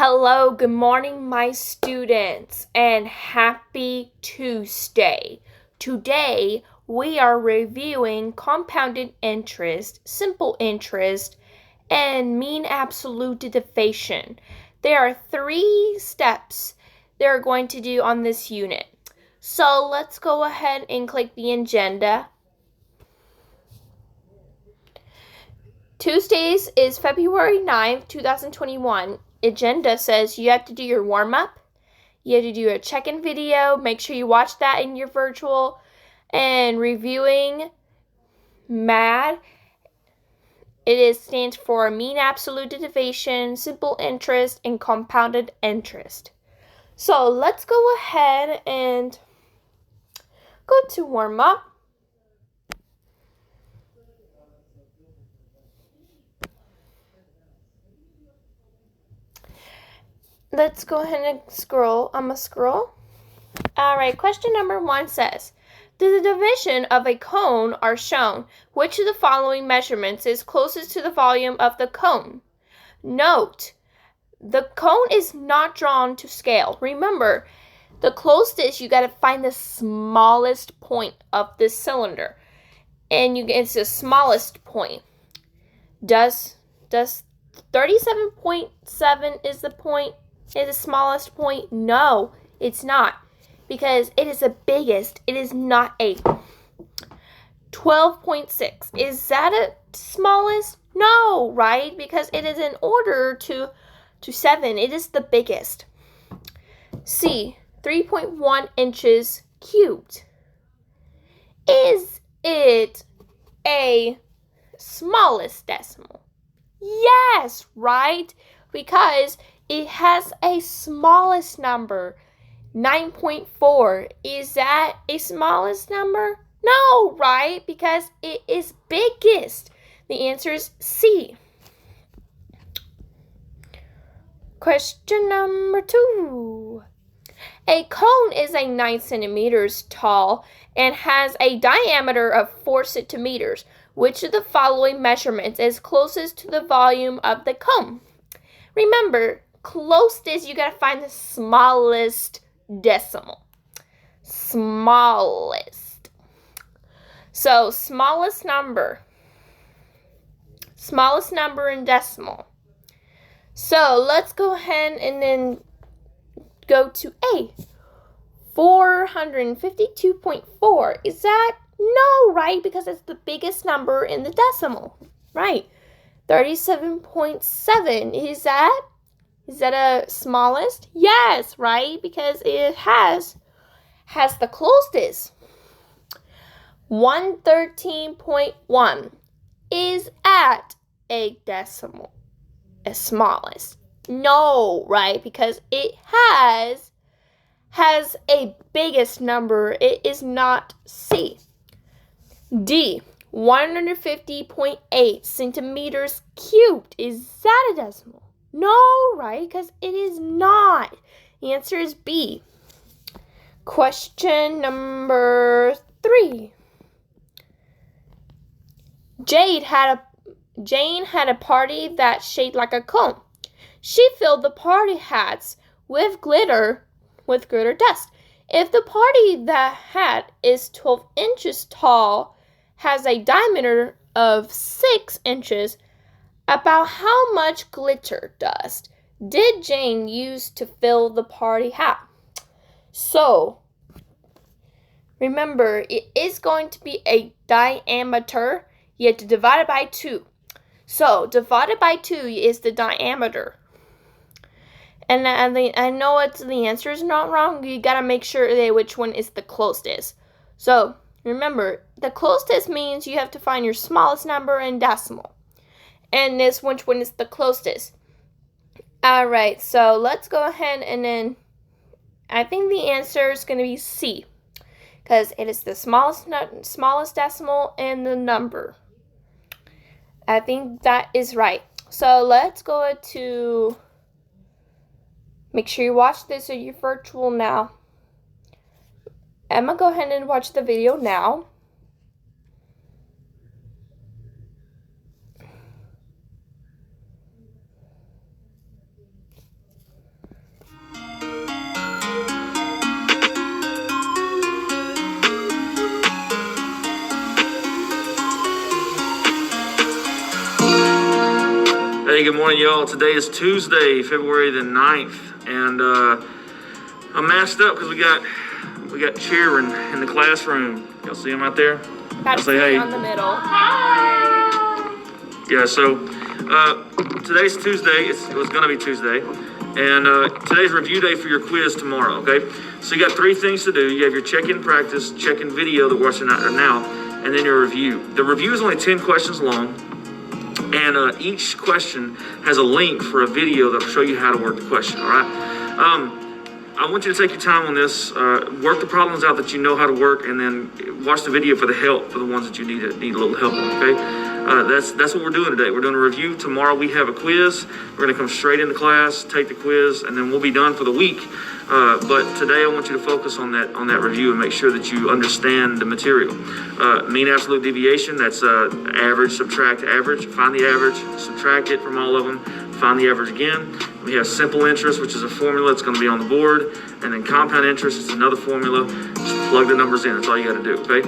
Hello, good morning, my students, and happy Tuesday. Today, we are reviewing compounded interest, simple interest, and mean absolute division. There are 3 steps they're going to do on this unit. So let's go ahead and click the agenda. Tuesdays is February 9th, 2021. Agenda says you have to do your warm-up, you have to do a check-in video, make sure you watch that in your virtual, and reviewing MAD. It stands for mean absolute division, simple interest, and compounded interest. So let's go ahead and go to warm-up. Let's go ahead and scroll. I'm going to scroll. All right, question number 1 says, the division of a cone are shown. Which of the following measurements is closest to the volume of the cone? Note, the cone is not drawn to scale. Remember, the closest, you got to find the smallest point of this cylinder. And it's the smallest point. Does 37.7 is the point? Is the smallest point? No, it's not, because it is the biggest. It is not 8. 12.6, is that a smallest? No, right? Because it is in order to 7. It is the biggest. C, 3.1 inches cubed. Is it a smallest decimal? Yes, right? Because it has a smallest number, 9.4. Is that a smallest number? No, right? Because it is biggest. The answer is C. Question number 2. A cone is 9 centimeters tall and has a diameter of 4 centimeters. Which of the following measurements is closest to the volume of the cone? Remember, closest, you got to find the smallest decimal. Smallest. So, smallest number in decimal. So, let's go ahead and then go to A. 452.4. Is that? No, right? Because it's the biggest number in the decimal. Right. 37.7. Is that a smallest? Yes, right? Because it has the closest. 113.1 is at a decimal, a smallest. No, right? Because it has a biggest number. It is not C. D, 150.8 centimeters cubed. Is that a decimal? No, right? Because it is not. The answer is B. Question number 3. Jane had a party that shaped like a cone. She filled the party hats with glitter dust. If the party that hat is 12 inches tall, has a diameter of 6 inches, about how much glitter dust did Jane use to fill the party hat? So, remember, it is going to be a diameter. You have to divide it by 2. So, divided by 2 is the diameter. And I know the answer is not wrong. You got to make sure which one is the closest. So, remember, the closest means you have to find your smallest number in decimal. And which one is the closest? Alright, so let's go ahead and then I think the answer is going to be C. Because it is the smallest decimal in the number. I think that is right. So let's go to, make sure you watch this at your virtual now. I'm going to go ahead and watch the video now. Hey, good morning, y'all. Today is Tuesday, February the 9th, and I'm masked up because we got cheering in the classroom. Y'all see him out there? Gotta say hey. On the middle. Yeah, so today's Tuesday. It was going to be Tuesday. And today's review day for your quiz tomorrow, okay? So you got 3 things to do. You have your check-in practice, check-in video that we're watching now, and then your review. The review is only 10 questions long, and each question has a link for a video that will show you how to work the question, all right? I want you to take your time on this, work the problems out that you know how to work, and then watch the video for the help, for the ones that you need a little help on, okay? That's what we're doing today. We're doing a review. Tomorrow we have a quiz. We're going to come straight into class, take the quiz, and then we'll be done for the week. But today I want you to focus on that review and make sure that you understand the material. Mean absolute deviation, that's average, subtract average. Find the average, subtract it from all of them, find the average again. We have simple interest, which is a formula. It's going to be on the board. And then compound interest is another formula. Just plug the numbers in. That's all you got to do, okay?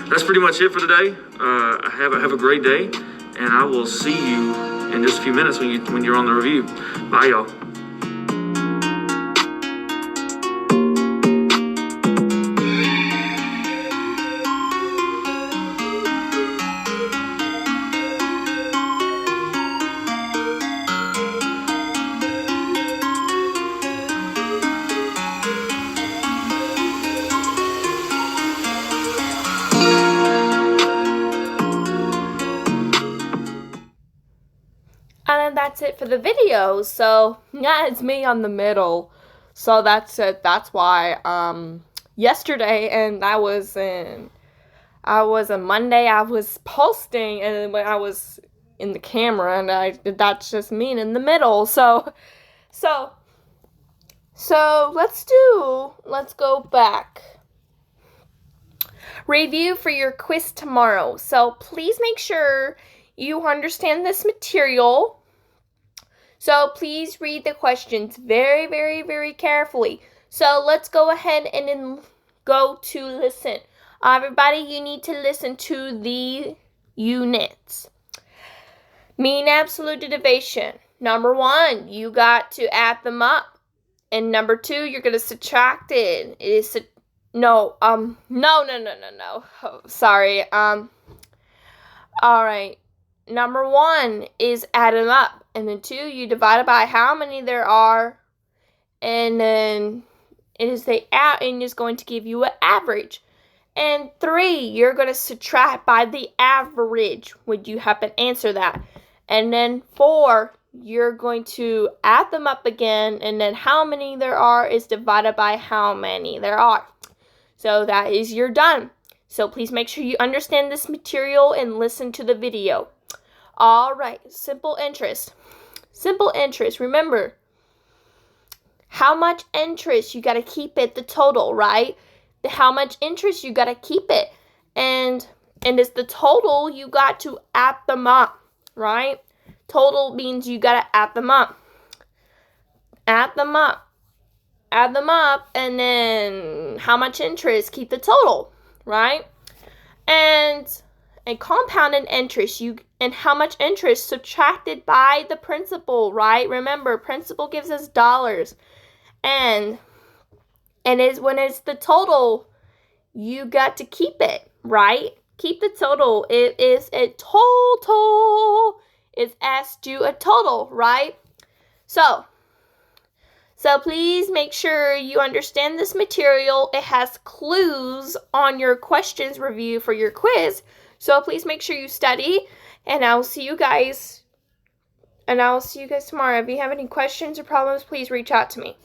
That's pretty much it for today. Have a great day, and I will see you in just a few minutes when you're on the review. Bye, y'all. And then that's it for the video. So yeah, it's me on the middle. So that's it. That's why yesterday, and I was on Monday, I was posting, and when I was in the camera, and that's just me in the middle. So let's go back. Review for your quiz tomorrow. So please make sure you understand this material. So please read the questions very, very, very carefully. So let's go ahead and then go to listen. Everybody, you need to listen to the units. Mean absolute deviation. Number 1, you got to add them up. And number 2, you're going to subtract it. No. Oh, sorry. All right. Number 1 is add them up. And then 2, you divide it by how many there are. And then it is and it's going to give you an average. And 3, you're going to subtract by the average when you happen to answer that. And then 4, you're going to add them up again. And then how many there are is divided by how many there are. So that is you're done. So please make sure you understand this material and listen to the video. All right, simple interest. Simple interest. Remember, how much interest you got to keep it, the total, right? How much interest you got to keep it. And it's the total, you got to add them up, right? Total means you got to add them up. Add them up. Add them up, and then how much interest, keep the total, right? And compounded interest, and how much interest subtracted by the principal, right? Remember, principal gives us dollars, and when it's the total, you got to keep it, right? Keep the total. It is a total. It's asked you a total, right? So please make sure you understand this material. It has clues on your questions review for your quiz. So please make sure you study, and I will see you guys tomorrow. If you have any questions or problems, please reach out to me.